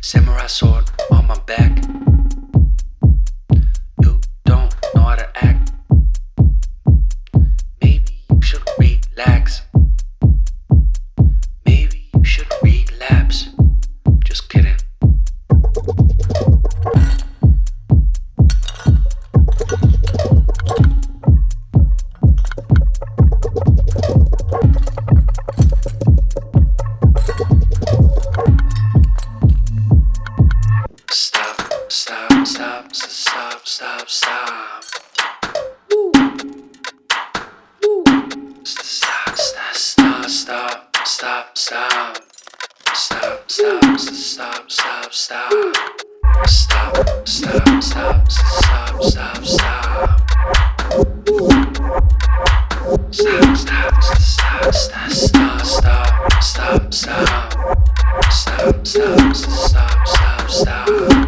Samurai sword on my back. You don't know how to act. Maybe you should relax. Maybe you should relapse. Just kidding. Stop, stop, stop, stop, stop, stop. Woo. Woo. Stop, stop, stop, stop, stop, stop. Stop, stop, stop, stop, stop. Stop, stop, stop, stop, stop, stop. Stop, stop, stop, stop, stop, stop, stop, stop. Stop, stop, stop, stop, stop.